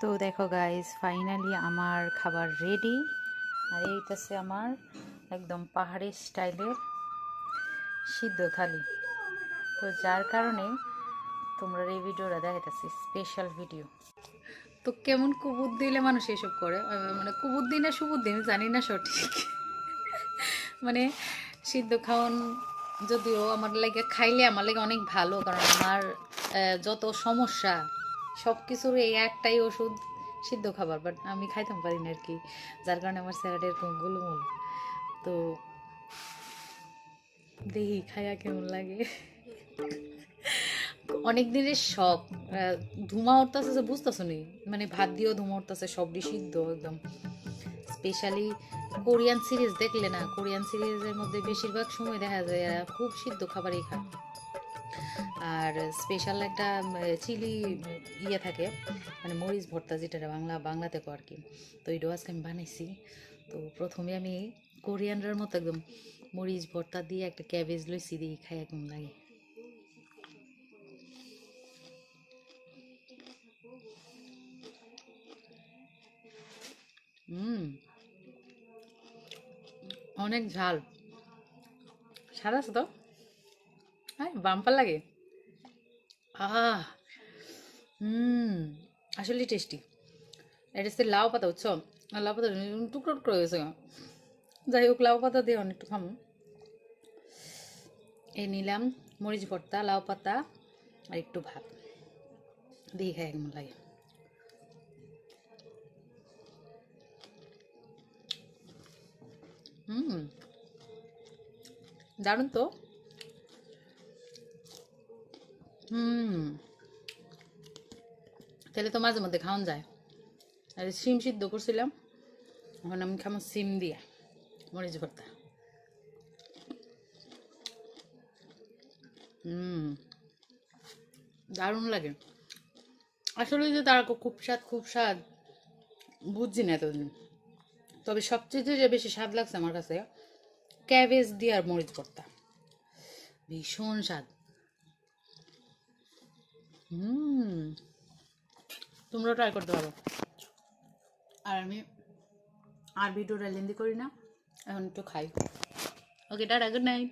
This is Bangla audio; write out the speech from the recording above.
তো দেখো গাইস, ফাইনালি আমার খাবার রেডি। আর এইটাছে আমার একদম পাহাড়ি স্টাইলের সিদ্ধ থালি। তো যার কারণে তোমরা এই ভিডিওটা দেখাইতেছি, স্পেশাল ভিডিও। তো কেমন কুবুদ দিলে মানুষ এসব করে, মানে কুবুদ দিই না সুবুদ্ধি আমি জানি না সঠিক। মানে সিদ্ধ খাওয়ান যদিও আমার লাগে খাইলে আমার লাগে অনেক ভালো, কারণ আমার যত সমস্যা সব কিছুর এই একটাই ওষুধ, সিদ্ধ খাবার। বাট আমি খাইতাম পারি না আর কি, যার কারণে আমার স্যালাড এরকম গোলমোল। তো দেখি খাইয়া কেমন লাগে। অনেক দিনের শখ, ধুমা উঠতেছে যে বুঝতেছো নি, মানে ভাত দিয়েও ধুমা উঠতেছে, সবটি সিদ্ধ একদম। স্পেশালি কোরিয়ান সিরিজ দেখলে না, কোরিয়ান সিরিজের মধ্যে বেশিরভাগ সময় দেখা যায় এরা খুব সিদ্ধ খাবারই খায়। আর স্পেশাল একটা চিলি ইয়ে থাকে, মানে মরিচ ভর্তা, যেটা বাংলাতে আর কি। তো এইটাও আজকে আমি বানাইছি। তো প্রথমে আমি কোরিয়ানরার মতো একদম মরিচ ভর্তা দিয়ে একটা ক্যাবেজ লইছি, দিয়ে খাই একদম লাগে। অনেক ঝাল, স্বাদ আছে তো, হ্যাঁ বাম্পার লাগে। আহ আসলে টেস্টি। এটা হচ্ছে লাউ পাতা, বুঝছো? আর লাউ পাতা টুকরো টুকরো হয়ে গেছে। যাই হোক, লাউ পাতা দিয়ে অনেকটু খাম। এই নিলাম মরিচ ভর্তা, লাউ পাতা আর একটু ভাত দিয়ে খাই কেমন লাগে। দারুণ তো। হুম তাহলে তো মাঝে মধ্যে খাওয়ান যায়। আর সিম সিদ্ধ করছিলাম, এখন আমি খাবো সিম দিয়া মরিচ ভর্তা। দারুণ লাগে। আসলে যে তারা খুব স্বাদ খুব স্বাদ বুঝছি না এতদিন। তবে সবচেয়ে যে বেশি স্বাদ লাগছে আমার কাছে ক্যাবেজ দিয়ে আর মরিচ ভর্তা, ভীষণ স্বাদ। তোমরা ট্রাই করতে পারো। আর আমি আর ভিডিওটা লেন্দি করি না, এখন একটু খাই। ওকে, টাটা, গুড নাইট।